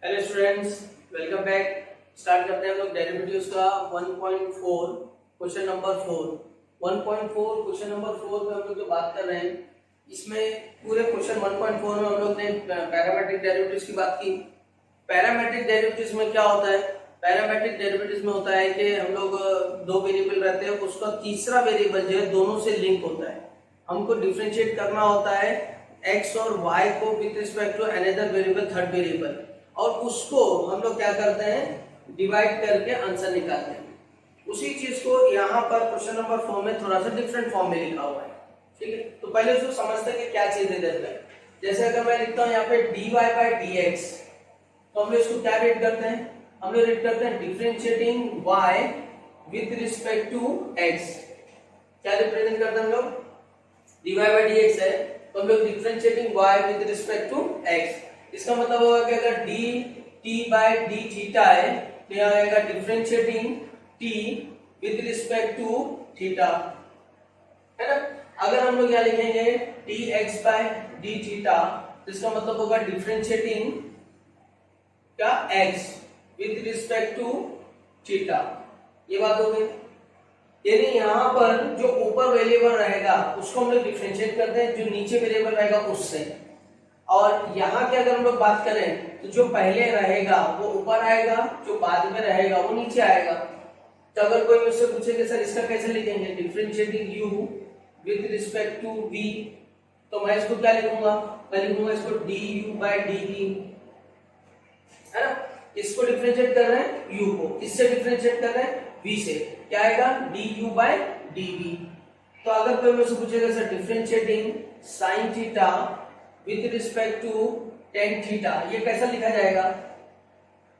Hello students, welcome back. Start करते हैं हम लोग डेरिवेटिव्स का 1.4 क्वेश्चन नंबर 4। 1.4 क्वेश्चन नंबर 4 में हम लोग जो बात कर रहे हैं, इसमें पूरे क्वेश्चन 1.4 में हम लोग ने पैरामेट्रिक डेरिवेटिव्स की बात की। पैरामेट्रिक डेरिवेटिव्स में क्या होता है? पैरामेट्रिक डेरिवेटिव्स में होता है कि हम लोग दो वेरिएबल रहते हैं, उसका तीसरा वेरिएबल जो है दोनों से लिंक होता है। हमको डिफरेंशिएट करना होता है x और y को with respect to another variable, third variable, और उसको हम लोग क्या करते हैं, डिवाइड करके आंसर निकालते हैं। उसी चीज को यहाँ पर क्वेश्चन नंबर 4 में थोड़ा सा डिफरेंट फॉर्म में लिखा हुआ है। ठीक है, तो पहले उसको समझते हैं कि क्या चीजें देते हैं। जैसे अगर मैं लिखता हूँ यहाँ पे dy बाई dx, तो हम लोग इसको क्या रेट करते हैं? हम लोग रेट करते हैं differentiating y with respect to x। क्या रिप्रेजेंट करते हैं हम लोग? dy बाई dx है, तो हम लोग differentiating y with respect to x। इसका मतलब होगा कि अगर dt बाई d थीटा है, तो यहाँ आएगा differentiating t with respect to theta, है ना। अगर हम लोग यहाँ लिखेंगे dx बाई d थीटा, तो इसका मतलब होगा डिफरेंशिएटिंग क्या x with respect to theta. ये बात हो गई। यानी यहाँ पर जो ऊपर वेरिएबल रहेगा उसको हम लोग डिफरेंशिएट करते हैं, जो नीचे वेरिएबल रहेगा उससे। और यहाँ की अगर हम लोग बात करें तो जो पहले रहेगा वो ऊपर आएगा, जो बाद में रहेगा वो नीचे आएगा। तो अगर कोई मुझसे पूछेगा सर इसका कैसे लिखेंगे, differentiating u with respect to v, तो मैं इसको क्या लिखूंगा? मैं लिखूंगा इसको du बाई dv, है ना। इसको डिफरेंशिएट कर रहे हैं u को, इससे डिफरेंशिएट कर रहे हैं v से, क्या आएगा? du by dv। तो अगर कोई मुझसे पूछेगा sir differentiating sin theta with respect to tan theta, ये कैसा लिखा जाएगा?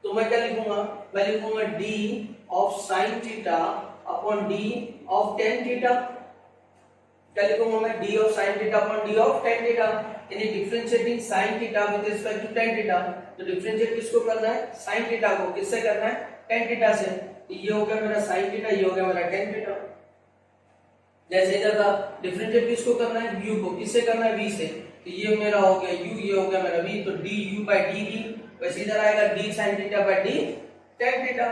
तो मैं क्या लिखूंगा? मैं लिखूंगा d of sin theta upon d of tan theta. क्या लिखूंगा मैं? d of sin theta upon d of tan theta, यानी differentiating sin theta with respect to tan theta. तो डिफरेंशिएट किसको करना है? sin थीटा को। किससे करना है? tan थीटा से। तो ये हो गया मेरा sin थीटा, ये हो गया मेरा tan थीटा। जैसे इधर था, डिफरेंशिएट किसको करना है? u को। किससे करना है? v से। तो ये मेरा हो गया u, ये हो गया मेरा v, तो du बाई dv। वैसे इधर आएगा d sin theta by d tan theta.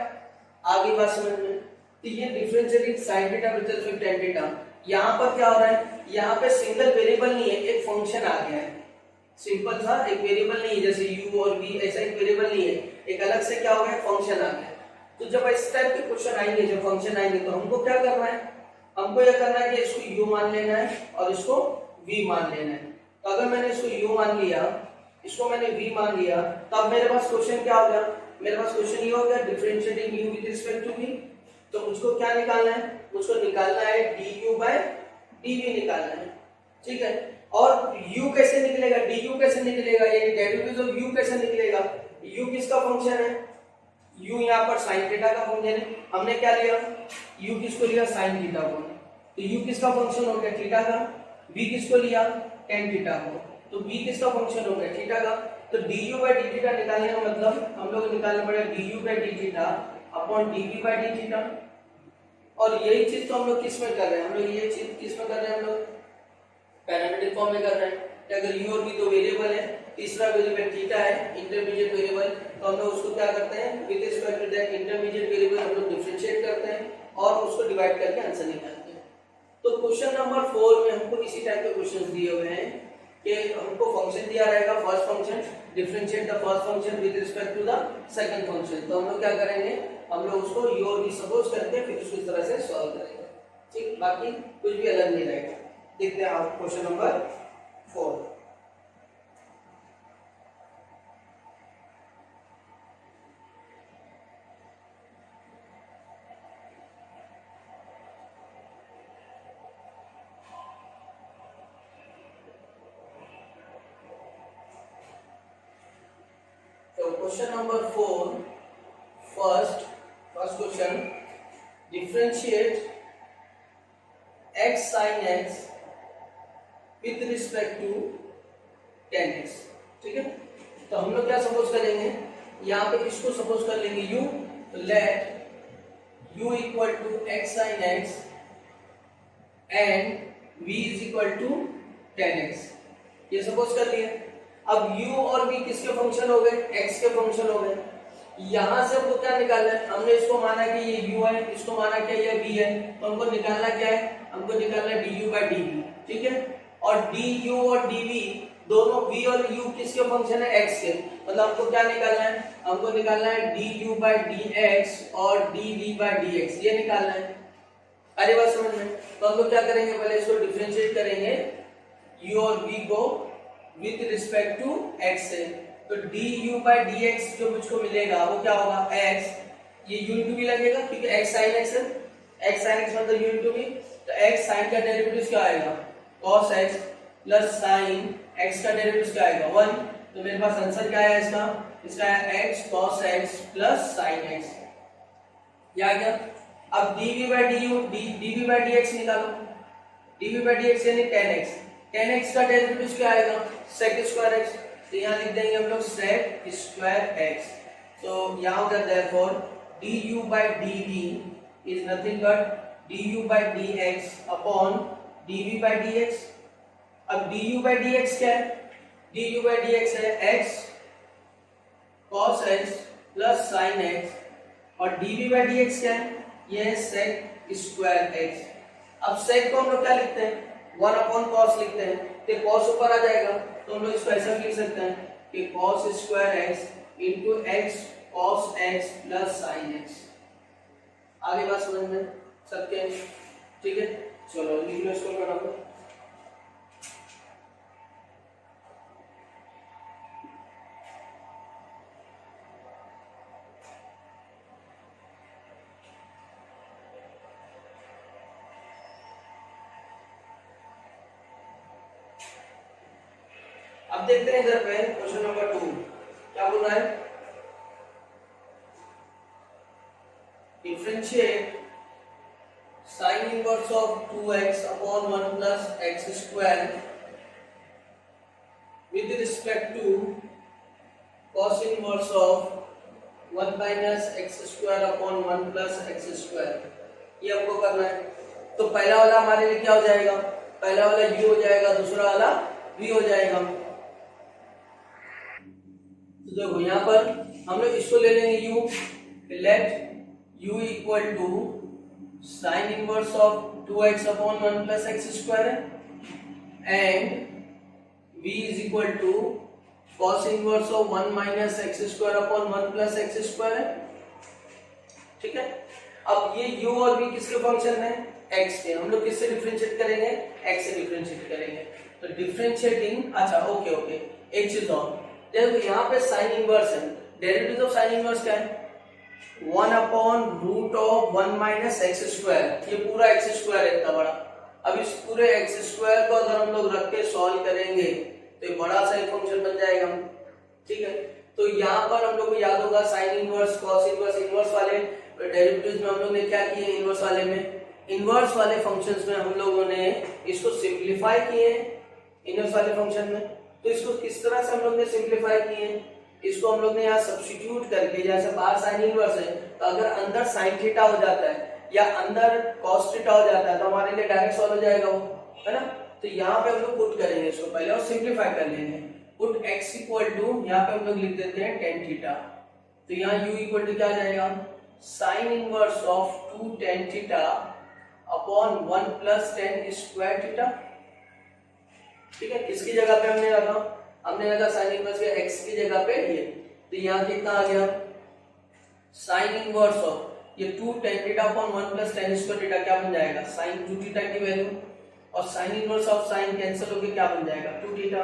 आगे बात समझ में? तो ये differentiating sin theta with respect to tan theta. यहाँ पर क्या हो रहा है? यहाँ पे सिंगल वेरिएबल नहीं है, एक फंक्शन आ गया है। सिंपल सा एक वेरिएबल नहीं है, जैसे u और v ऐसा एक वेरिएबल नहीं है, एक अलग से क्या हो गया? फंक्शन आ गया। तो जब इस टाइप के क्वेश्चन आएंगे, जब फंक्शन आएंगे, तो हमको क्या करना है? हमको यह करना है कि इसको u मान लेना है और इसको v मान लेना है। तो अगर मैंने इसको u मान लिया, इसको मैंने v मान लिया, तब मेरे पास क्वेश्चन क्या हो गया? मेरे पास क्वेश्चन ये हो गया differentiating u with respect to v। तो मुझको क्या निकालना है? मुझको निकालना है du बाई dv निकालना है। ठीक है, और u कैसे निकलेगा? du कैसे निकलेगा? यानी डेरिवेटिव ऑफ u कैसे निकलेगा? u किसका फंक्शन है? u यहाँ पर sin थीटा का फंक्शन है। हमने क्या लिया? u किसको लिया? sin थीटा को। तो u किसका फंक्शन हो गया? थीटा का। v किसको लिया? tan थीटा को। तो v किसका फंक्शन हो गया? थीटा का। तो du बाई d थीटा निकालने का मतलब हम लोग निकालना पड़ेगा du by d theta upon dv by d theta. और यही चीज तो हम लोग किस में कर रहे हैं? हम लोग ये चीज किस में कर रहे हैं? हम लोग पैरामीट्रिक फॉर्म में कर रहे हैं। कि अगर u और v दो वेरिएबल है, तीसरा वेरिएबल थीटा है, इंटरमीडिएट वेरिएबल, तो हम लोग उसको क्या करते हैं? With respect to that intermediate variable हम लोग डिफरेंशिएट करते हैं और उसको डिवाइड करके आंसर निकालते हैं। तो क्वेश्चन नंबर 4 में हमको इसी टाइप के क्वेश्चंस दिए हुए हैं कि हमको फंक्शन दिया रहेगा, first function, differentiate the first function with respect to the second function. तो हम लोग क्या करेंगे? हम लोग उसको u और v सपोज करके फिर उसको इस तरह से सॉल्व करेंगे। ठीक, बाकी कुछ भी अलग नहीं रहेगा। देखते हैं आप क्वेश्चन नंबर 4। तो question number 4, first question, differentiate x sin x with respect to tan x। ठीक है, तो हम लोग क्या सपोज करेंगे? यहाँ पे इसको सपोज कर लेंगे u, तो let u equal to x sin x and v is equal to tan x। ये सपोज कर लिया। अब u और v किसके फंक्शन हो गए, x के फंक्शन हो गए। यहां से हमको क्या निकालना है, हमने इसको माना कि ये u है, इसको माना कि ये v है, तो हमको निकालना क्या है, हमको निकालना है du by dv, ठीक है। और du और dv दोनों v और u किसके फंक्शन है, x के, मतलब हमको क्या निकालना है, हमको निकालना है du by dx और dv by dx, ये निकालना है। अरे बात समझ में, तो हम लोग क्या करेंगे, पहले इसको डिफरेंशिएट करेंगे u और v को विद रिस्पेक्ट टू x से, तो du by dx जो मुझको मिलेगा वो क्या होगा, x, ये u into v लगेगा क्योंकि x sin x है, x sin x मतलब u into v, तो x sin का डेरिवेटिव क्या आएगा, cos x plus sin x का डेरिवेटिव क्या आएगा 1, तो मेरे पास आंसर क्या है इसका, इसका है x cos x plus sin x, या क्या। अब dv by du dv by dx निकालो, dv by dx यानी tan x का डेरिवेटिव क्या आएगा, sec स्क्वायर x, तो यहाँ लिख देंगे हम लोग sec स्क्वायर x, तो यहाँ होगा therefore du by dv is nothing but du by dx upon dv by dx। अब du by dx क्या है, du by dx है x cos x plus sin x, और dv by dx क्या है, ये है sec स्क्वायर x। अब sec को हम लोग क्या लिखते हैं, 1 अपॉन cos लिखते हैं, तो cos ऊपर आ जाएगा, तो हम लोग इसको ऐसा लिख सकते हैं कि cos square x into x cos x plus sin x। आगे बात समझ में सबके, ठीक है, चलो लिख लो इसको फटाफट। अब देखते हैं इधर पे क्वेश्चन नंबर 2 क्या बोल रहा है, differentiate sin inverse of 2x upon 1 plus x square with respect to cos inverse of 1 minus x square upon 1 plus x square, ये हमको करना है। तो पहला वाला हमारे लिए क्या हो जाएगा, पहला वाला u हो जाएगा, दूसरा वाला v हो जाएगा। तो देखो यहाँ पर हम लोग इसको ले लेंगे u, let u equal to sine inverse of 2x upon 1 plus x square है, and v is equal to cos inverse of 1 minus x square upon 1 plus x square है, ठीक है। अब ये u और v किसके फंक्शन है, x के, हम लोग किससे डिफरेंशिएट करेंगे, x से डिफरेंशिएट करेंगे, तो डिफरेंशिएटिंग, अच्छा ओके ओके, एक चीज और देखो, यहाँ पे साइन इनवर्स है, डेरिवेटिव ऑफ साइन इनवर्स क्या है, 1 upon root of 1 minus x square, ये पूरा एक्स स्क्वायर है इतना बड़ा। अब इस पूरे एक्स स्क्वायर को अगर हम लोग रख के सॉल्व करेंगे तो ये बड़ा सा एक फंक्शन बन जाएगा, ठीक है। तो यहाँ पर हम लोग को याद होगा sine inverse, cos inverse, inverse वाले डेरिवेटिव्स में हम लोग ने क्या किए, इनवर्स वाले में, इनवर्स वाले फंक्शंस में हम लोगों ने इसको सिंप्लीफाई किए इनवर्स वाले फंक्शन में। तो इसको किस तरह से हम लोग ने सिंप्लीफाई किए, इसको हम लोग ने यहाँ सब्स्टिट्यूट करके, जैसे बाहर साइन इनवर्स है तो अगर अंदर साइन थीटा हो जाता है या अंदर कॉस थीटा हो जाता है तो हमारे लिए डायरेक्ट सॉल्व हो जाएगा वो, है ना। तो यहाँ पे हम लोग पुट करेंगे इसको पहले और सिंप्लीफाई कर लेंगे, पुट x इक्वल टू, यहाँ पे हम लोग लिख देते हैं tan थीटा, तो यहाँ u इक्वल टू क्या आ जाएगा, sign inverse of 2 tan theta upon 1 plus tan square theta, ठीक है। किसकी जगह पे हमने रखा साइन इनवर्स के x की जगह पे ये, तो यहाँ कितना आ गया, साइन इनवर्स ऑफ ये 2 tan theta upon 1 plus tan square theta क्या बन जाएगा, साइन 2 थीटा की वैल्यू, और sign inverse of sign cancel होके क्या बन जाएगा 2 थीटा।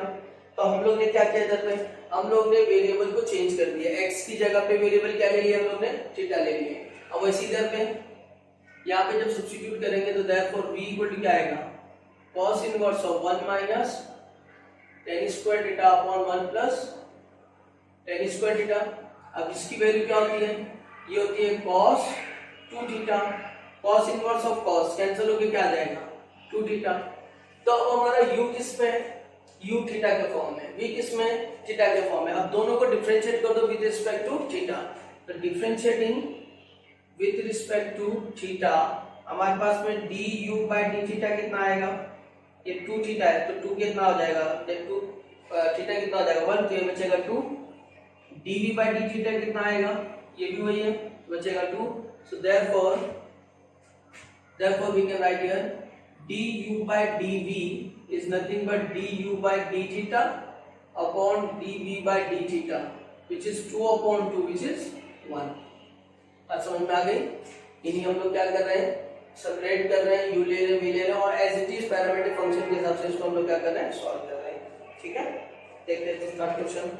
तो हम लोग ने क्या किया इधर पे, हम लोग ने वेरिएबल को चेंज कर दिया, x की जगह पे वेरिएबल क्या ले लिया हम लोग ने, थीटा ले लिया। अब वैसे इधर पे यहाँ पे जब सब्स्टिट्यूट करेंगे तो देयरफॉर v इक्वल टू क्या आएगा, cos inverse of 1 minus tan square theta upon 1 plus tan square theta. अब इसकी वैल्यू क्या होती है, ये होती है cos 2 theta, cos inverse of cos cancel होके क्या आ जाएगा 2 थीटा। तो अब हमारा u किस में है, u थीटा के फॉर्म में, v किस में, थीटा के फॉर्म में। अब दोनों को डिफरेंशिएट कर दो विद रिस्पेक्ट टू थीटा, तो differentiating with respect to theta हमारे पास में du by d थीटा कितना आएगा, ये 2 थीटा है तो 2 कितना हो जाएगा, 2 थीटा कितना आ जाएगा 1, तो ये बचेगा 2। dv बाई डी थीटा कितना आएगा, ये भी वही है, बचेगा 2। सो therefore we can write here du by dv is nothing but du by d theta upon dv by d theta which is 2 upon 2 which is 1। बात समझ में आ गई। इन्हीं हम लोग क्या कर रहे हैं, सेपरेट कर रहे हैं, u ले रहे हैं, v ले रहे हैं और as it is parametric function के हिसाब से इसको हम लोग क्या कर रहे हैं, सॉल्व कर रहे हैं। ठीक है, देखते हैं start question.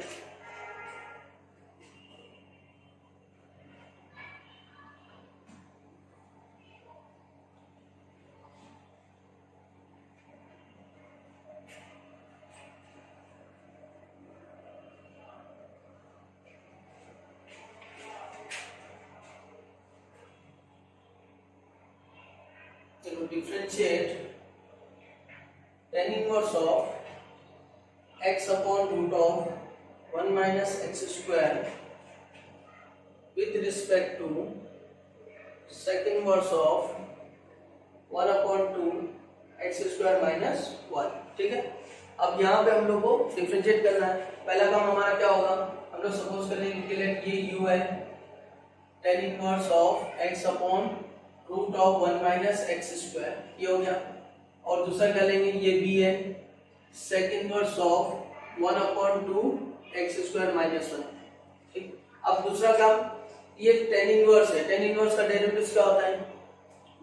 Differentiate tan inverse of x upon root of 1 minus x square with respect to sec inverse of 1 upon 2 x square minus 1। ठीक है, अब यहाँ पे हम लोग को डिफरेंशिएट करना है। पहला काम हमारा क्या होगा, हम लोग सपोज कर लेंगे कि ये u है, tan inverse of x upon root of 1 minus x square, ये हो गया। और दूसरा क्या लेंगे, ये b है, sec inverse of 1 upon 2 x square minus 1। ठीक, अब दूसरा काम, ये टेन इनवर्स है, टेन इनवर्स का डेरिवेटिव क्या होता है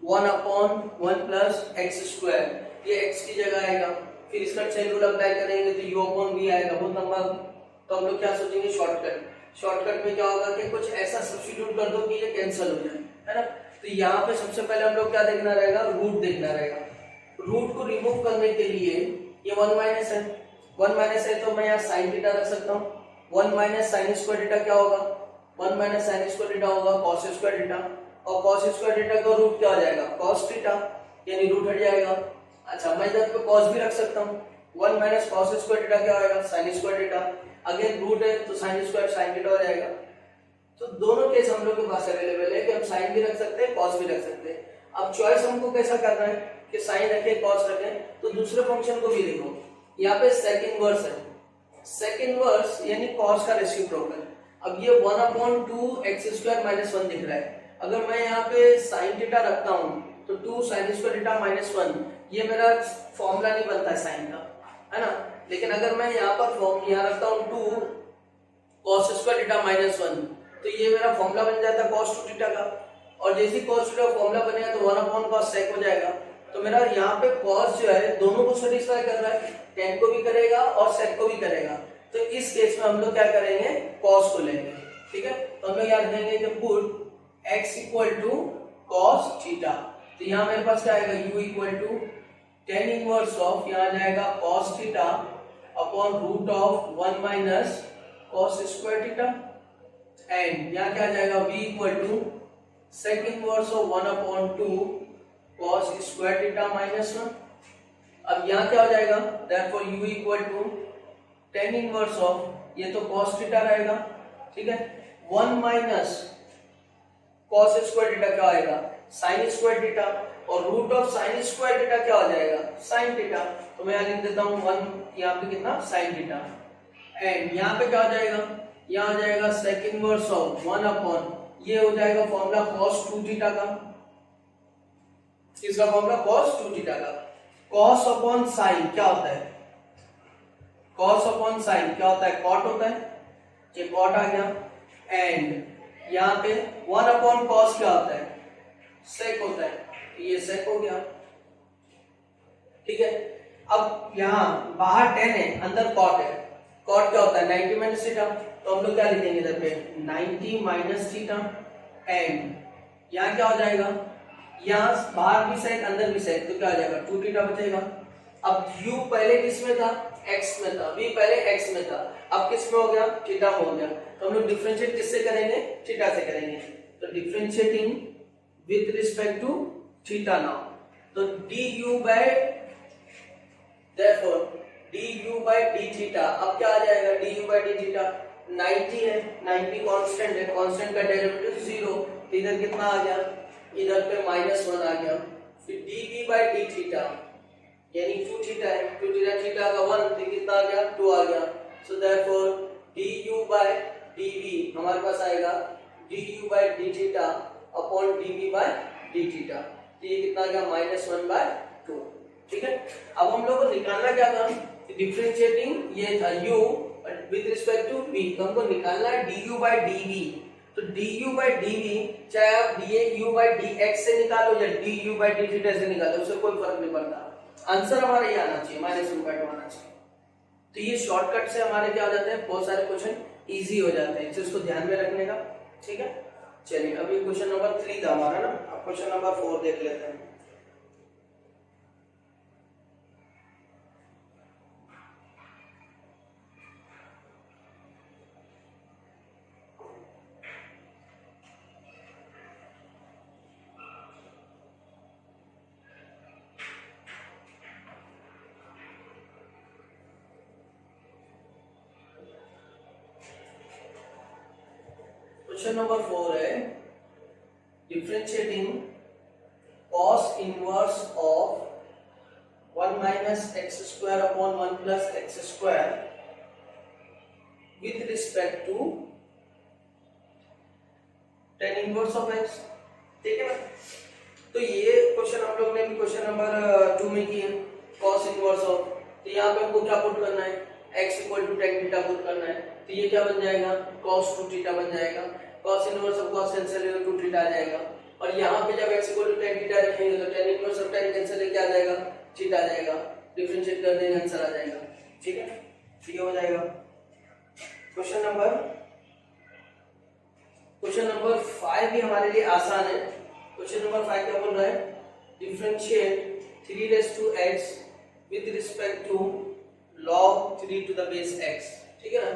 1 अपॉन 1 प्लस एक्स स्क्वायर, ये x की जगह आएगा। फिर इसका चेन रूल अप्लाई करेंगे तो u अपॉन v आएगा, बहुत लंबा। तो हम लोग क्या सोचेंगे, शॉर्टकट में क्या होगा कि कुछ ऐसा सब्स्टिट्यूट कर दो कि ये कैंसिल हो जाए, है ना। तो यहाँ पे सबसे पहले हम लोग क्या देखना रहेगा, रूट देखना रहेगा। रूट को रिमूव करने के लिए ये 1 माइनस है, 1 माइनस है तो मैं यहाँ साइन थीटा रख सकता हूँ। 1 माइनस साइन स्क्वायर थीटा क्या होगा, 1 माइनस साइन स्क्वायर थीटा होगा कॉस स्क्वायर थीटा, और कॉस स्क्वायर थीटा का रूट क्या हो जाएगा, कॉस थीटा, यानी रूट हट जाएगा। अच्छा, मैं इधर पे कॉस भी रख सकता हूँ, 1 माइनस कॉस स्क्वायर थीटा क्या होगा, sine square theta, again root है तो साइन स्क्वायर साइन थीटा हो जाएगा। तो दोनों केस हम लोग के पास अवेलेबल है कि हम साइन भी रख सकते हैं, कॉस भी रख सकते हैं। अब चॉइस हमको कैसा करना है कि साइन रखें, कॉस रखें, तो दूसरे फंक्शन को भी देखो, यहाँ पे सेक इनवर्स है, सेक इनवर्स यानी कॉस का रेसिप्रोकल। अब ये 1 अपॉन 2 एक्स स्क्वायर माइनस 1 दिख रहा है, अगर मैं यहाँ पे साइन थीटा रखता हूँ तो 2 साइन स्क्वायर थीटा माइनस 1, ये मेरा फॉर्मूला नहीं बनता है साइन का, है ना। लेकिन अगर मैं यहाँ पर यहाँ रखता हूँ 2 कॉस स्क्वायर थीटा माइनस 1, तो ये मेरा फॉर्मूला बन जाता है cos 2 थीटा का। और जैसे ही cos 2 का फॉर्मूला बनेगा तो 1 अपॉन cos sec हो जाएगा। तो मेरा यहाँ पे cos जो है दोनों को सेटिस्फाई कर रहा है, tan को भी करेगा और sec को भी करेगा। तो इस केस में हम लोग क्या करेंगे, cos को लेंगे। ठीक है, तो हम लोग याद रखेंगे कि put x equal to cos theta, तो यहाँ मेरे पास क्या आएगा, u equal to tan inverse of, यहाँ आ जाएगा cos theta upon root of 1 minus cos square theta, and यहाँ क्या आ जाएगा, v equal to sec inverse of 1 upon 2 cos square theta minus 1। अब यहाँ क्या हो जाएगा, therefore u equal to tan inverse of, ये तो cos थीटा रहेगा, ठीक है, 1 माइनस cos स्क्वायर थीटा क्या आएगा, sin स्क्वायर थीटा, और root of sin square theta क्या हो जाएगा, sin थीटा। तो मैं यहाँ लिख देता हूँ 1, यहाँ पे कितना sin थीटा, एंड यहाँ पे क्या हो जाएगा, यहाँ आ जाएगा सेक इनवर्स ऑफ 1 अपॉन, ये हो जाएगा फॉर्मूला cos 2 थीटा का, इसका फॉर्मूला cos 2 थीटा का। cos अपॉन साइन क्या होता है, cos अपॉन साइन क्या होता है, cot होता है, ये cot आ गया, एंड यहाँ पे 1 अपॉन cos क्या होता है, sec होता है, ये sec हो गया। ठीक है, अब यहाँ बाहर tan है, अंदर cot है, cot क्या होता है 90 माइनस थीटा, तो हम लोग क्या लिखेंगे इधर पे 90 माइनस थीटा, एंड यहाँ क्या हो जाएगा, यहाँ बाहर भी सेक अंदर भी सेक, तो क्या हो जाएगा 2 थीटा बचेगा। अब u पहले किस में था, x में था, v पहले x में था, अब किस में हो गया, थीटा में हो गया। तो हम लोग डिफरेंशिएट किससे करेंगे, थीटा से करेंगे। तो differentiating with respect to theta now, तो du by, therefore du by d theta, अब क्या आ जाएगा, du बाय d थीटा 90 है, 90 कांस्टेंट है, कांस्टेंट का डेरिवेटिव 0, इधर कितना आ गया, इधर पे -1 आ गया। फिर dv बाय d थीटा यानी 2 थीटा है, 2 थीटा, थीटा का 1 तो कितना आ गया, 2 आ गया। So therefore du by dv हमारे पास आएगा du by d theta upon dv by d theta. तो ये कितना आ गया -1/2। ठीक है, अब हम लोग को निकालना क्या था, डिफरेंशिएटिंग ये था u with respect to v, तो हमको निकालना है du by dv। तो du by dv चाहे आप du by dx से निकालो या du by d थीटा से निकालो, उससे कोई फर्क नहीं पड़ता, आंसर हमारा ये आना चाहिए -1/2 आना चाहिए। तो ये शॉर्टकट से हमारे क्या हो जाते हैं, बहुत सारे क्वेश्चन इजी हो जाते हैं, इसको ध्यान में रखने का। ठीक है, चलिए अभी क्वेश्चन नंबर 3 था हमारा ना, अब क्वेश्चन नंबर 4 देख लेते हैं। क्वेश्चन नंबर 4 है differentiating cos inverse of 1 minus x square upon 1 plus x square with respect to tan inverse of x। ठीक है ना, तो ये क्वेश्चन हम लोग ने भी क्वेश्चन नंबर 2 में किया cos इनवर्स ऑफ, तो यहाँ पे हमको क्या पुट करना है, x equal to tan theta put करना है, तो ये क्या बन जाएगा cos 2 थीटा बन जाएगा, cos inverse of cos cancel होकर 2 थीटा आ जाएगा, और यहाँ पे जब x equal to tan theta रखेंगे तो tan inverse of tan cancel होकर क्या आ जाएगा, थीटा आ जाएगा, डिफरेंशिएट कर देंगे आंसर आ जाएगा। ठीक है, ठीक हो जाएगा। क्वेश्चन नंबर 5 भी हमारे लिए आसान है। क्वेश्चन नंबर 5 क्या बोल रहा है, differentiate 3 raised to x with respect to log 3 to the base x। ठीक है ना,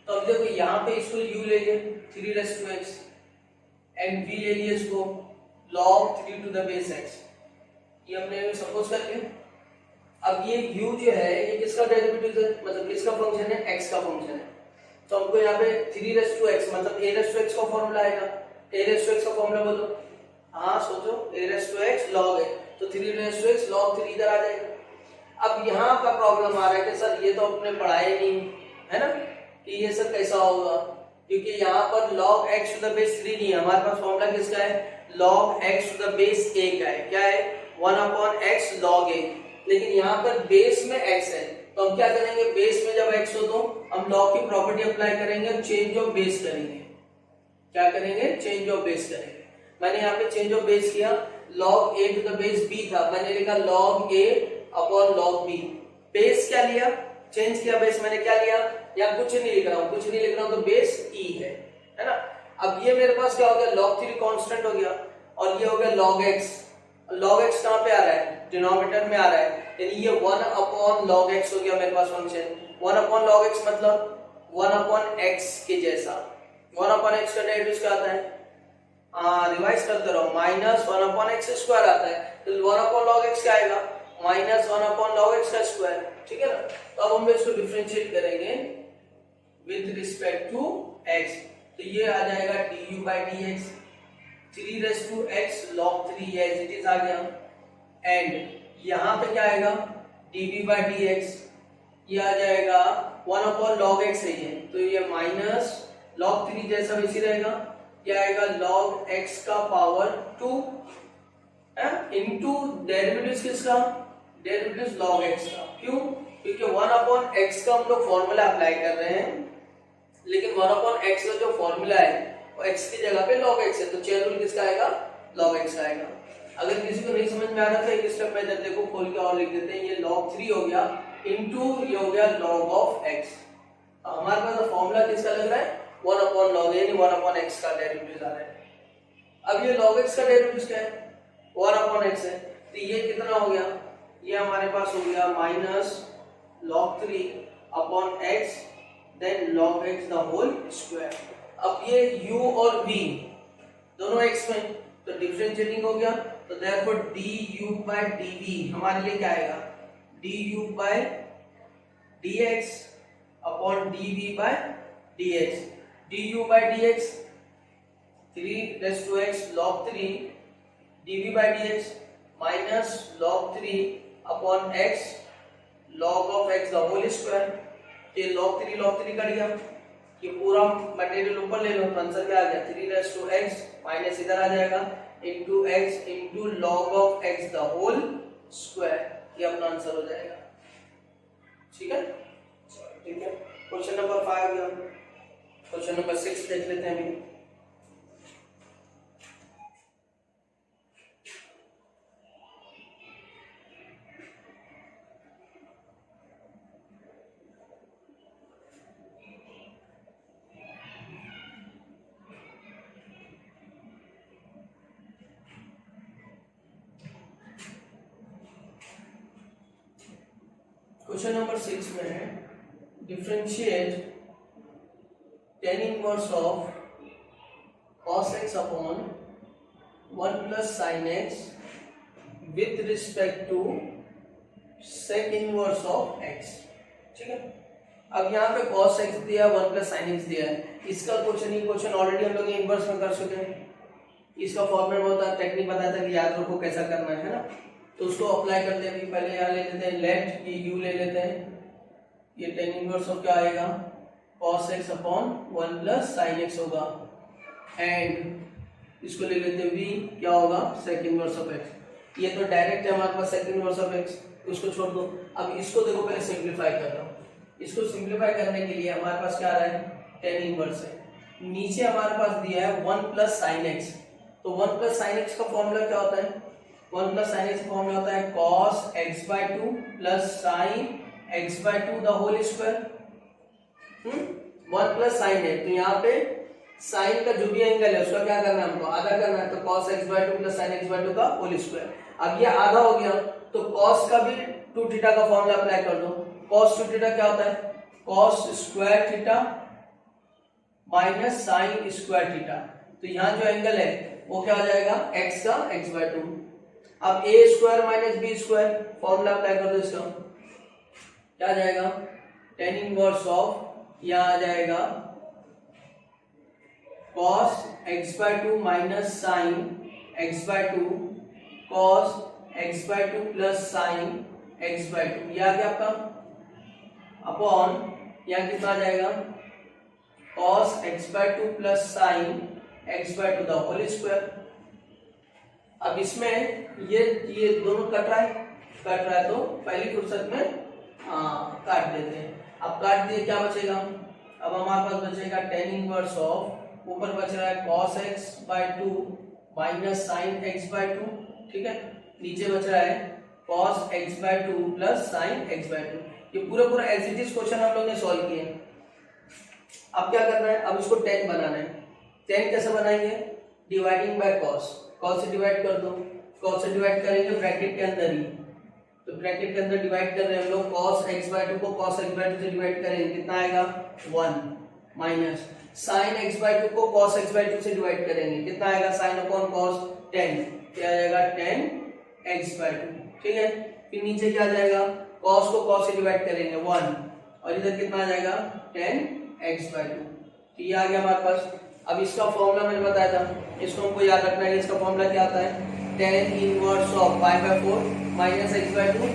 तो अब देखो यहाँ पे इसको u ले लिए 3 raised to x and v ले लिए इसको log 3 to the base x, ये हमने सपोज कर लिया। अब ये u जो है ये किसका डेरिवेटिव है, मतलब किसका फंक्शन है, x का फंक्शन है, तो हमको यहाँ पे 3 raised to x मतलब a raised to x का फॉर्मूला आएगा, a raised to x का फॉर्मूला बोलो, हाँ सोचो, a raised to x log है, तो 3 raised to x log 3 इधर आ जाएगा। अब यहाँ का प्रॉब्लम आ रहा है कि सर ये तो अपने पढ़ाए नहीं है ना, कि ये सब कैसा होगा, क्योंकि यहाँ पर log x to the base 3 नहीं है, हमारे पास फॉर्मूला किसका है, log x to the base a का है, क्या है 1/x log a, लेकिन यहाँ पर बेस में x है, तो हम क्या करेंगे, बेस में जब x हो तो हम log की प्रॉपर्टी अप्लाई करेंगे, चेंज ऑफ बेस करेंगे, क्या करेंगे, चेंज ऑफ बेस करेंगे। मैंने यहाँ पे चेंज ऑफ बेस किया, log a to the base b था, मैंने लिखा log a upon log b, base क्या लिया, चेंज किया बेस, मैंने क्या लिया, या कुछ नहीं लिख रहा हूँ, कुछ नहीं लिख रहा हूँ, तो बेस e है ना। अब ये मेरे पास क्या हो गया, log 3 कांस्टेंट हो गया, और ये हो गया log x, log x कहाँ पे आ रहा है, डिनोमिनेटर में आ रहा है, यानी ये 1 अपॉन log x हो गया मेरे पास फंक्शन, 1 अपॉन log x मतलब 1 अपॉन x के जैसा, 1 अपॉन x का डेरिवेटिव क्या आता है, रिवाइज करते रहो, -1 अपॉन x स्क्वायर आता है, तो 1 अपॉन log x क्या आएगा, -1 अपॉन log x का स्क्वायर। ठीक है ना, तो अब हम इसको डिफरेंशिएट करेंगे विद रिस्पेक्ट टू x, तो ये आ जाएगा du by dx 3 raised to x log 3 as it is आ गया, एंड यहाँ पे क्या आएगा dv by dx, ये आ जाएगा 1 अपॉन log x है ये, तो ये माइनस log 3 जैसा वैसे रहेगा, ये आएगा log x का पावर 2 इनटू डेरिवेटिव किसका, डेरिवेटिव log x का, क्यों, क्योंकि 1 अपॉन x का हम लोग फॉर्मूला अप्लाई कर रहे हैं, लेकिन 1 अपॉन x का जो फॉर्मूला है वो x की जगह पे log x है, तो चेन रूल किसका आएगा, log x का आएगा। अगर किसी को नहीं समझ में आ रहा था एक स्टेप में देखो खोल के और लिख देते हैं, ये log 3 हो गया इनटू ये हो गया log ऑफ x, तो हमारे पास फॉर्मूला किसका लग रहा है, 1 अपॉन log यानी 1 अपॉन x का डेरिवेटिव आ रहा है। अब ये log x का डेरिवेटिव क्या है, 1 अपॉन x है, तो ये कितना हो गया, ये हमारे पास हो गया minus log 3 upon x then log x the whole square. अब ये u और v दोनों x में, तो डिफरेंशिएटिंग हो गया, तो देयरफॉर du by dv हमारे लिए क्या आएगा, du by dx upon dv by dx, du by dx 3 raised to x log 3 dv by dx minus log 3 upon x log of x the whole square, ये log 3 cut गया, ये पूरा material ऊपर ले लो तो आंसर क्या आ गया 3 minus इधर आ जाएगा into x into log of x the whole square, ये अपना आंसर हो जाएगा। ठीक है, ठीक है। क्वेश्चन नंबर 5 गया, क्वेश्चन नंबर 6 देख लेते हैं अभी। क्वेश्चन नंबर 6 में है differentiate tan inverse of cos x upon 1 plus sin x with respect to sec inverse of x। ठीक है, अब यहाँ पे cos x दिया 1 प्लस sin x दिया है, इसका क्वेश्चन, ये क्वेश्चन ऑलरेडी हम लोग इनवर्स में कर चुके हैं। इसका फॉर्मूला होता, टेक्निक बताया था कि याद रखो कैसा करना है ना, तो उसको अप्लाई करते हैं। पहले यहाँ ले लेते हैं लेट, ये u ले लेते हैं, ये tan इनवर्स ऑफ क्या आएगा cos x upon 1 plus sin x होगा, एंड इसको ले लेते हैं v, क्या होगा sec इनवर्स ऑफ x। ये तो डायरेक्ट है हमारे पास sec इनवर्स ऑफ x, उसको छोड़ दो। अब इसको देखो, पहले सिंप्लीफाई कर रहा हूँ। इसको सिंप्लीफाई करने के लिए हमारे पास क्या आ रहा है tan इनवर्स है, नीचे हमारे पास दिया है 1 प्लस sin x, तो 1 प्लस sin x का फॉर्मूला क्या होता है, 1 प्लस sin x का फॉर्मूला होता है cos x by 2 plus sin x by 2 the whole square. 1 plus sin है तो यहाँ पे sin का जो भी एंगल है उसका क्या करना है हमको, आधा करना है, तो cos x by 2 plus sin x by 2 का होल स्क्वायर। अब ये आधा हो गया तो cos का भी 2 थीटा का फॉर्मूला अप्लाई कर दो। cos 2 थीटा क्या होता है, cos square theta minus sin square theta, तो यहाँ जो एंगल है वो क्या हो जाएगा x का x by 2। अब a square minus b square formula apply कर दो, इसका क्या आ जाएगा tan इनवर्स ऑफ, यहाँ आ जाएगा cos x by 2 minus sin x by 2 cos x by 2 plus sin x by 2, यह आ गया आपका अपॉन, यहाँ कितना आ जाएगा cos x by 2 plus sin x by 2 the whole square. अब इसमें ये दोनों कट रहा है तो पहली फुर्सत में काट देते हैं। अब काट दिए क्या बचेगा, अब हमारे पास बचेगा tan इनवर्स ऑफ, ऊपर बच रहा है cos x by 2 minus sin x by 2, ठीक है, नीचे बच रहा है cos x by 2 plus sin x by 2। ये पूरा एज इट इज क्वेश्चन हम लोग ने सॉल्व किए। अब क्या करना है, अब इसको tan बनाना है। tan कैसे बनाएंगे, डिवाइडिंग बाय cos, cos से डिवाइड कर दो, cos से डिवाइड करेंगे ब्रैकेट के अंदर ही, तो ब्रैकेट के अंदर डिवाइड कर रहे हैं हम लोग, cos x by 2 को cos x by 2 से डिवाइड करेंगे, कितना आएगा 1 माइनस sin x by 2 को cos x by 2 से डिवाइड करेंगे, कितना आएगा sin अपॉन cos 10, क्या आ जाएगा 10 x by 2। ठीक है, फिर नीचे क्या आ जाएगा, cos को cos से डिवाइड करेंगे 1, और इधर कितना आ जाएगा 10 x by 2। तो ये आ गया हमारे पास। अब इसका फॉर्मूला मैंने बताया था, इसको हमको याद रखना है। इसका फॉर्मूला क्या आता है, tan inverse of pi by 4 minus x by 2,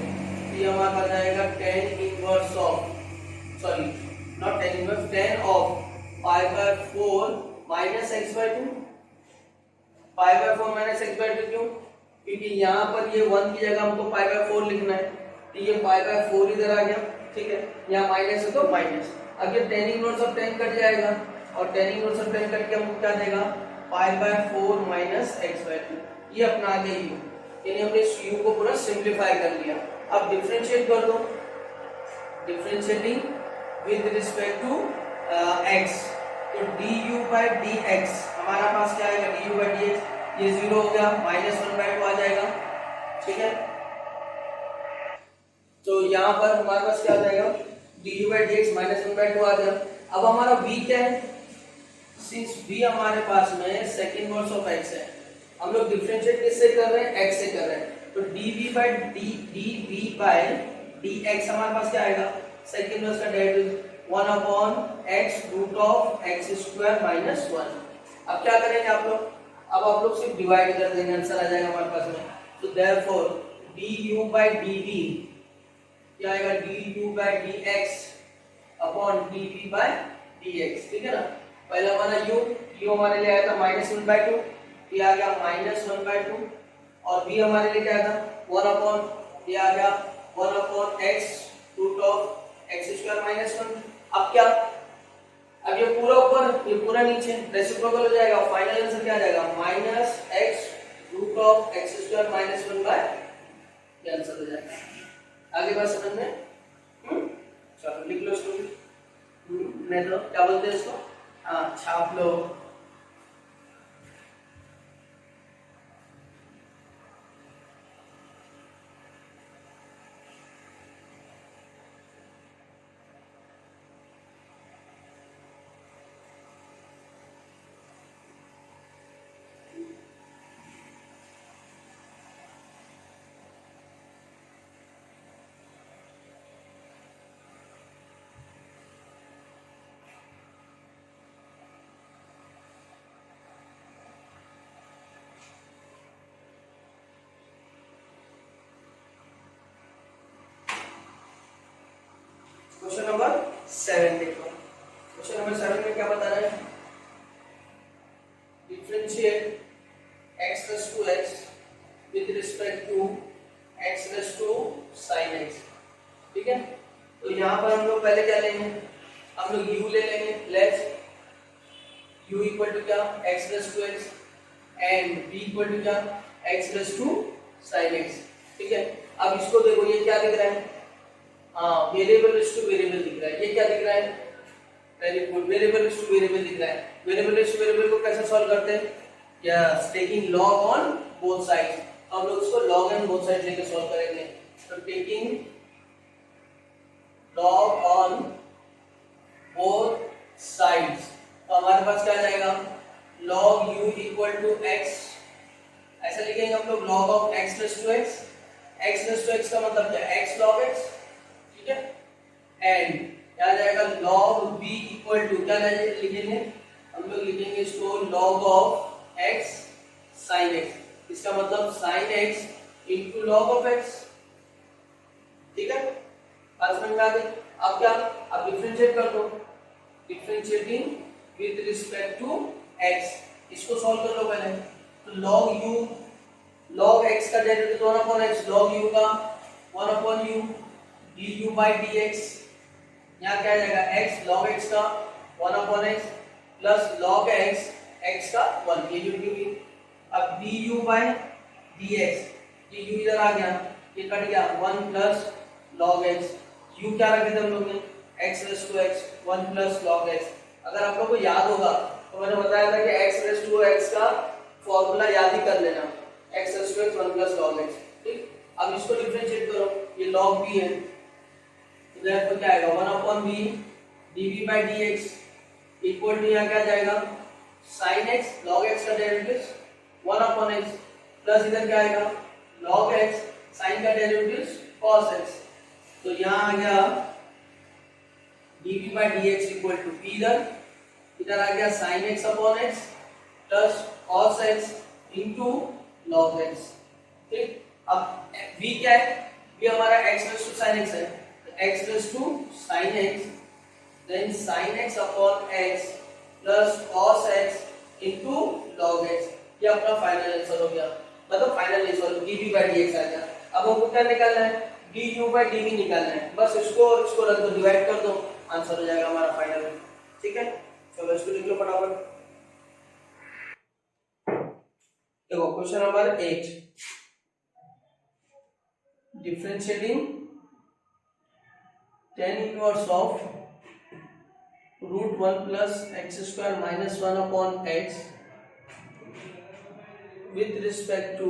ये हमारे पास आएगा tan inverse of, sorry not tan inverse, tan of pi by 4 minus x by 2। Pi by 4 minus x by 2 क्यों, क्योंकि यहाँ पर ये 1 की जगह हमको पाई बाय 4 लिखना है, तो ये पाई बाय 4 इधर आ गया, ठीक है, यहाँ माइनस है तो माइनस। अब ये tan इनवर्स ऑफ 10 कट जाएगा, और tan इनवर्स ऑफ 10 कट के हमको क्या देगा, pi by 4 minus x by 2, ये अपना आ गया u, यानी हमने इस u को पूरा सिंप्लीफाई कर लिया। अब डिफरेंशिएट कर दो, differentiating with respect to x, तो du by dx हमारा पास क्या आएगा, du by dx, ये 0 हो गया, माइनस 1 by 2 आ जाएगा, ठीक है। तो यहाँ पर हमारे पास क्या आ जाएगा, du by dx minus 1 by 2 आ गया। अब हमारा v क्या है, सिंस v हमारे पास में सेकंड इनवर्स ऑफ x है, हम लोग डिफरेंशिएट किससे कर रहे हैं, x से कर रहे हैं, तो dv by dx हमारे पास क्या आएगा, सेकंड इनवर्स का derivative 1 upon x root of x square minus 1। अब क्या करेंगे आप लोग, अब आप लोग सिर्फ डिवाइड कर देंगे, आंसर आ जाएगा हमारे पास में। तो देयरफॉर du by dv क्या आएगा, du by dx upon dv by dx, ठीक है ना। पहला हमारा u हमारे लिए आया था -1/2, ये आ गया -1/2, और v हमारे लिए क्या आया था 1 अपॉन, ये आ गया 1 upon x root of x² -1। अब क्या, अब ये पूरा ऊपर ये पूरा नीचे रेसिप्रोकल हो जाएगा, फाइनल आंसर क्या आ जाएगा -x root of x² -1 by, ये आंसर हो जाएगा। आगे बात समझ में? चलो लिख लो इसको, नहीं तो क्या बोलते हैं इसको, हाँ छाप लो। क्वेश्चन नंबर 7 देखो, क्वेश्चन नंबर 7 में क्या बता रहा है, differentiate x plus 2x with respect to x plus 2 sin x, ठीक है। तो यहाँ पर हम लोग पहले क्या लेंगे, हम लोग u ले लेंगे, लेट्स u इक्वल टू क्या x plus 2x and v equal to क्या x plus 2 sin x, ठीक है। अब इसको देखो, ये क्या दिख रहा है, हाँ वेरिएबल इज टू वेरिएबल दिख रहा है, ये क्या दिख रहा है, very good, variable is two variable दिख रहा है। वेरिएबल इज टू वेरिएबल को कैसे सॉल्व करते हैं, yes taking log on both sides, हम लोग इसको लॉग एंड बोथ साइड लेके सॉल्व करेंगे। तो taking log on both sides, तो हमारे पास क्या आ जाएगा, log u equal to x, ऐसा लिखेंगे हम लोग log of x plus 2x, x plus 2x का मतलब क्या x log x, ठीक है। एंड क्या आ जाएगा log v इक्वल टू क्या लिखेंगे, हम लोग लिखेंगे इसको log of x sin x, इसका मतलब sin x into log of x, ठीक है। आज समझ में आ गई। अब क्या, अब डिफरेंशिएट कर दो, differentiating with respect to x, इसको सॉल्व कर लो पहले। तो log u, log x का derivative 1 upon x, log u का 1 upon u du by dx, यहाँ क्या आ जाएगा x log x का 1 upon x plus log x x का 1, ये जो du, अब du by dx, ये u इधर आ गया, ये कट गया 1 प्लस log x, u क्या रखे थे हम लोग ने x plus 2x 1 plus log x। अगर आप लोगों को याद होगा तो मैंने बताया था कि x प्लस 2x का फॉर्मूला याद ही कर लेना, x plus 2x 1 plus log x, ठीक। अब इसको डिफरेंशिएट करो, ये log b है, तो देखो क्या आएगा 1 upon b dv by dx equal to यहाँ क्या जाएगा sin x, log x का डेरिवेटिव 1 अपॉन x प्लस इधर क्या आएगा log x, sin का डेरिवेटिव cos x, तो यहाँ आ गया dv by dx equal to b, इधर आ गया sin x upon x plus cos x into log x, ठीक। अब v क्या है, v हमारा x प्लस 2 sin x है, x plus 2 sin x then sin x upon x plus cos x into log x, ये अपना final answer हो गया, मतलब final answer dv by dx आ गया। अब हमको क्या निकालना है, du by dv निकालना है, बस इसको और इसको रख दो, डिवाइड कर दो, आंसर हो जाएगा हमारा फाइनल, ठीक है। चलो इसको लिख लो फटाफट। देखो question number 8, differentiating tan inverse of root 1 plus x square minus 1 upon x with respect to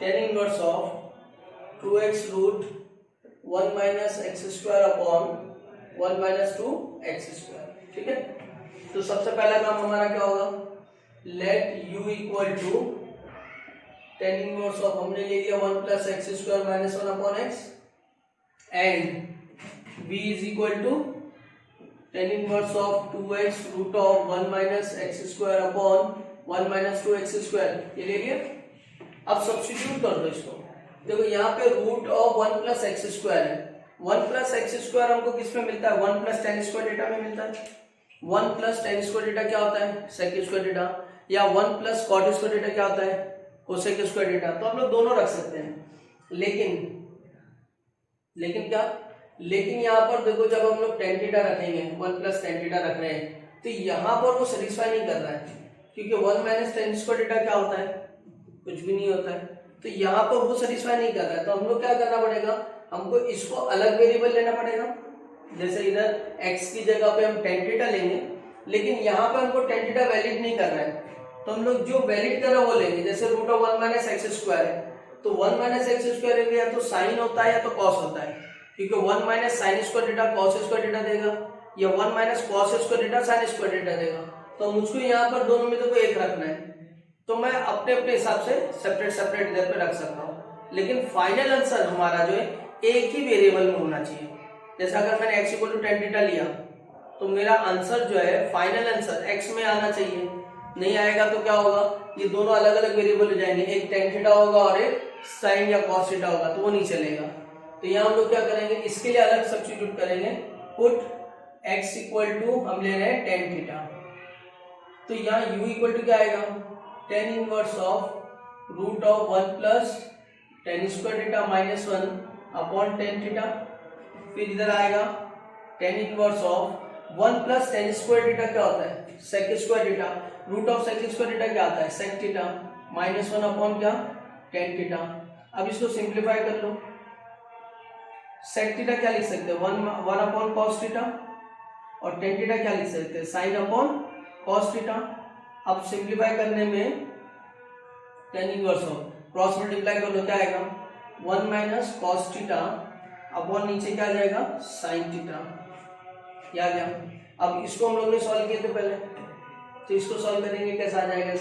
tan inverse of 2x root 1 minus x square upon 1 minus 2x square, ठीक है। तो सबसे पहला काम हमारा क्या होगा, let u equal to tan inverse of, हमने ले लिया 1 plus x square minus 1 upon x and v is equal to tan inverse of 2x root of 1 minus x square upon 1 minus 2x square, ये ले लिया। अब substitute कर दो इसको, देखो यहाँ पे root of 1 plus x square है, वन प्लस एक्स स्क्वायर हमको किस में मिलता है, one plus tan square theta में मिलता है। One plus tan square theta क्या होता है, सेक स्क्वायर थीटा, या one plus cot square theta क्या होता है, कोसेक स्क्वायर थीटा। तो हम लोग दोनों रख सकते हैं, लेकिन क्या, लेकिन यहाँ पर देखो जब हम लोग टेन थीटा रखेंगे, वन प्लस टेन थीटा रख रहे हैं, तो यहाँ पर वो सेटिस्फाई नहीं कर रहा है, क्योंकि one minus ten square theta क्या होता है, कुछ भी नहीं होता है। तो यहाँ पर वो सेटिस्फाई नहीं कर रहा है, तो हम लोग क्या करना पड़ेगा, हमको इसको अलग वेरिएबल लेना पड़ेगा। जैसे इधर x की जगह पे हम टेन थीटा लेंगे, लेकिन यहाँ पे हमको टेन थीटा वैलिड नहीं करना है, तो हम लोग जो वैलिड कर रहा है वो लेंगे। जैसे root of one minus x square है, तो वन माइनस एक्स स्क्वायर या तो साइन होता है या तो कॉस होता है, क्योंकि one minus sine square theta cos square theta देगा, या one minus cos square theta sine square theta देगा। तो मुझको यहाँ पर दोनों में तो एक रखना है, तो मैं अपने अपने हिसाब से सेपरेट इधर पे रख सकता हूँ, लेकिन फाइनल आंसर हमारा जो है एक ही वेरिएबल में होना चाहिए। जैसे अगर मैंने x equal to tan theta लिया, तो मेरा आंसर जो है फाइनल आंसर x में आना चाहिए। नहीं आएगा तो क्या होगा, ये दोनों अलग अलग वेरिएबल हो जाएंगे, एक टेन थीटा होगा और एक साइन या कॉस थीटा होगा, तो वो नहीं चलेगा। तो यहाँ हम लोग क्या करेंगे, इसके लिए अलग सब्स्टिट्यूट करेंगे, पुट x इक्वल टू हम ले रहे हैं टेन थीटा, तो यहाँ u इक्वल टू क्या आएगा, tan inverse of root of one plus tan square theta minus one upon tan theta. फिर इधर आएगा tan inverse of one plus tan square theta क्या होता है, sec square theta, root of sec square theta क्या आता है, sec theta minus one upon क्या, टेन थीटा। अब इसको सिंप्लीफाई कर लो, सेक थीटा क्या लिख सकते हैं, वन अपॉन कॉस थीटा, और टेन थीटा क्या लिख सकते हैं, साइन अपॉन कॉस थीटा। अब सिंप्लीफाई करने में tan inverse of cross multiply कर लो, क्या आएगा, one minus cos theta upon नीचे क्या आ जाएगा, साइन थीटा। क्या आ गया। अब इसको हम लोग ने सॉल्व किए थे पहले, तो इसको सॉल्व करेंगे, कैसा आ जाएगा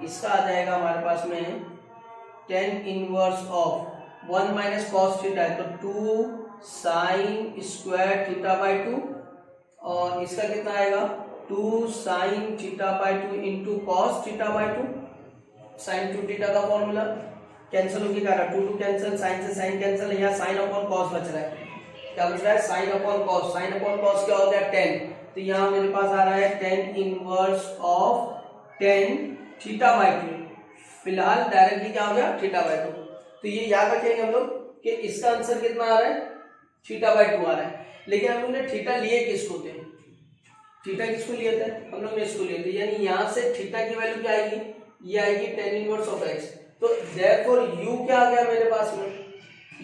इसका आ जाएगा हमारे पास में tan inverse of one minus cos theta है, तो two sine square theta by two, और इसका कितना आएगा, two sine theta by two into cos theta by two. Sine two theta का फॉर्मूला कैंसिल होकर क्या रहा, टू टू कैंसिल, साइन से साइन कैंसिल, यहाँ साइन अपॉन कॉस बच रहा है, क्या बच रहा है, sine upon cos. Sine upon cos क्या हो गया, टेन, तो यहाँ मेरे पास आ रहा है tan inverse of tan theta by to. फिलहाल डायरेक्टली क्या हो गया, थीटा बाई टू। तो ये याद रखेंगे हम लोग कि इसका आंसर कितना आ रहा है, थीटा बाई टू आ रहा है। लेकिन हम लोग ने थीटा लिए किसको थे, थीटा किसको लिए थे, हम लोग ने इसको लिए थे, यानी यहाँ से थीटा की वैल्यू क्या आएगी, ये आएगी टेन इनवर्स ऑफ एक्स। तो देयरफॉर u क्या आ गया मेरे पास में,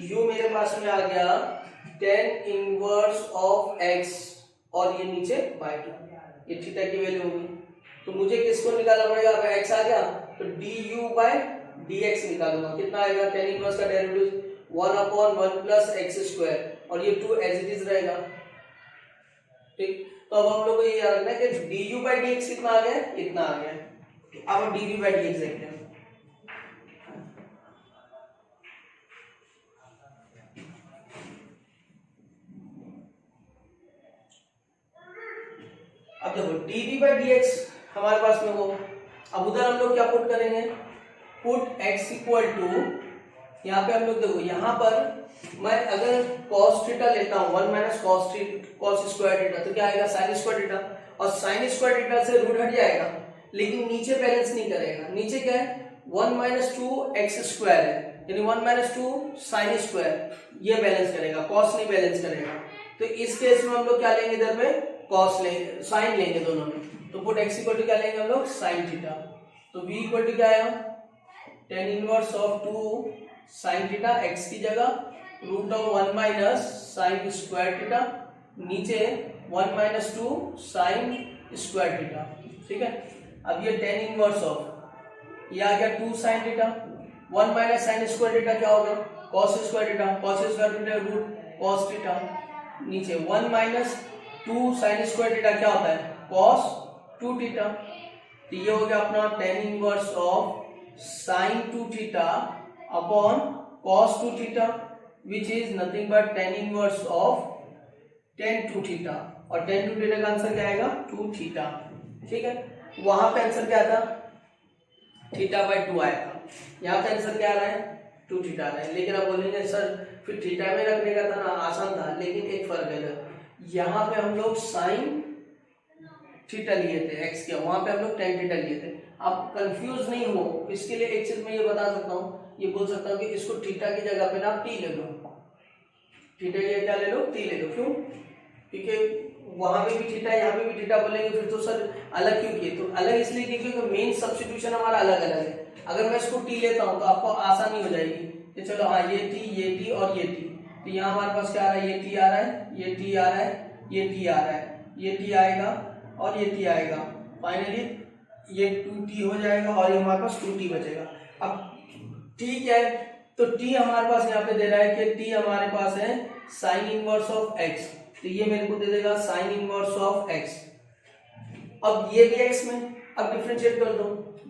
u मेरे पास में आ गया टेन इनवर्स ऑफ x, और ये नीचे बाई टू, ये थीटा की वैल्यू होगी। तो मुझे किसको निकालना पड़ेगा, अगर x आ गया तो du बाई dx निकालूंगा, कितना आएगा, टेन इनवर्स का derivative one upon one plus x square, और ये टू एज इट इज रहेगा। ठीक, तो अब हम लोग को ये याद रखना है कि du बाई dx कितना आ गया, इतना आ गया। अब dv बाई dx देखते हैं। अब देखो dv बाई dx हमारे पास में हो, अब उधर हम लोग क्या पुट करेंगे, पुट x इक्वल टू, यहाँ पे हम लोग देखो, यहाँ पर मैं अगर cos थीटा लेता हूँ, one minus cos square theta, तो क्या आएगा, साइन स्क्वायर थीटा, और साइन स्क्वायर थीटा से रूट हट जाएगा, लेकिन नीचे बैलेंस नहीं करेगा। नीचे क्या है, one minus to x square है, यानी one minus two sine square, ये बैलेंस करेगा, कॉस नहीं बैलेंस करेगा। तो इस केस में हम लोग क्या लेंगे, इधर पे कॉस लेंगे, साइन लेंगे दोनों में, तो पुट x इक्वल टू क्या लेंगे हम लोग, साइन थीटा। तो v इक्वल टू क्या आया, tan inverse of two sine theta, x की जगह root of one minus sine square theta, नीचे one minus two sine square theta. ठीक है, अब ये टेन इनवर्स ऑफ, ये आ गया two sine theta, one minus sine square theta क्या होगा, cos square theta, cos square theta root cos theta, नीचे one minus two sine square theta क्या होता है, कॉस टू थीटा। तो ये हो गया अपना tan inverse of sine two theta upon cos two theta, which is nothing but tan inverse of tan two theta, और टेन टू थीटा का आंसर क्या आएगा, टू थीटा। ठीक है, वहां पे आंसर क्या था, थीटा बाई टू आया था, यहाँ पे आंसर क्या आ रहा है, टू थीटा आ रहा है। लेकिन आप बोलेंगे सर फिर थीटा में रखने का था ना, आसान था, लेकिन एक फर्क है, यहाँ पे हम लोग साइन थीटा लिए थे एक्स के, वहां पे हम लोग टेन थीटा लिए थे। आप कंफ्यूज नहीं हो, इसके लिए एक चीज मैं ये बता सकता हूँ, ये बोल सकता हूँ कि इसको थीटा की जगह पे ना टी ले लो, थीटा की क्या ले लो, टी ले लो। क्यों? क्योंकि वहां पे भी थीटा, यहाँ पे भी थीटा बोलेंगे, फिर तो सर अलग क्यों किए? तो अलग इसलिए किए क्योंकि मेन सब्स्टिट्यूशन हमारा अलग अलग है। अगर मैं इसको टी लेता हूँ तो आपको आसानी हो जाएगी कि चलो हाँ, ये टी और ये टी, तो यहाँ हमारे पास क्या आ रहा है, ये टी आ रहा है, ये टी आ रहा है, ये टी आ रहा है, ये टी आएगा और ये टी आएगा, फाइनली ये 2t हो जाएगा और ये हमारे पास 2t बचेगा। अब ठीक है, तो t हमारे पास यहाँ पे दे रहा है कि t हमारे पास है साइन इनवर्स ऑफ x, तो ये मेरे को दे देगा साइन इनवर्स ऑफ x। अब ये भी x में, अब डिफरेंशिएट कर दो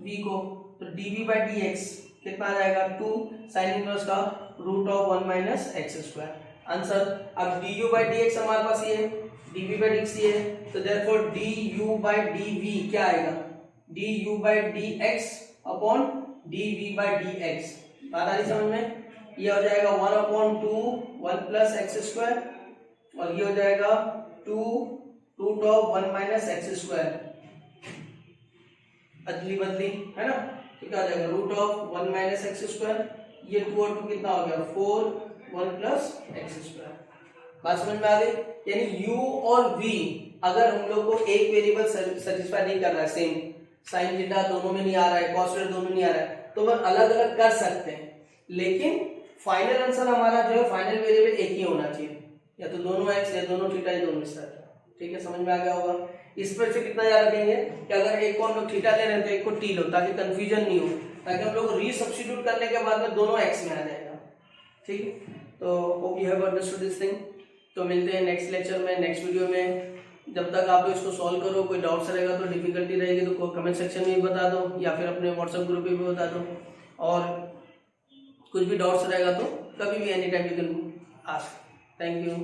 v को, तो dv बाई dx कितना आ जाएगा, 2 साइन इनवर्स का root of 1 minus x square, answer. अब du बाई dx हमारे पास ये है, dv बाई dx ये है, तो देयरफॉर du बाई dv क्या आएगा, du by dx upon dv by dx। बात आ रही समझ में? ये हो जाएगा 1/2 1 प्लस एक्स स्क्वायर, और ये हो जाएगा 2 root of 1 minus x square, अदली बदली है ना, तो क्या हो जाएगा root of 1 minus x square, ये 2 और 2 कितना हो गया 4 1 प्लस एक्स स्क्वायर। बात समझ में आ गई? यानी u और v अगर हम लोग को एक वेरिएबल सेटिस्फाई नहीं कर रहा है, सेम साइन थीटा दोनों में नहीं आ रहा है, कॉस थीटा दोनों में नहीं आ रहा है, तो हम अलग अलग कर सकते हैं, लेकिन फाइनल आंसर हमारा जो है, फाइनल वेरिएबल एक ही होना चाहिए, या तो दोनों x या दोनों थीटा या दोनों सर। ठीक है, समझ में आ गया होगा। इस पर से कितना याद रखेंगे कि अगर एक को हम लोग थीटा ले रहे हैं तो एक को टी लो, ताकि कंफ्यूजन नहीं हो, ताकि हम लोग रीसब्स्टिट्यूट करने के बाद में दोनों x में आ जाएगा। ठीक है, तो hope you have understood this thing. तो मिलते हैं नेक्स्ट लेक्चर में, नेक्स्ट वीडियो में। जब तक आप लोग इसको सॉल्व करो, कोई डाउट्स रहेगा तो, डिफिकल्टी रहेगी तो कमेंट सेक्शन में भी बता दो, या फिर अपने व्हाट्सएप ग्रुप पे भी बता दो, और कुछ भी डाउट्स रहेगा तो कभी भी any time you can ask. Thank you.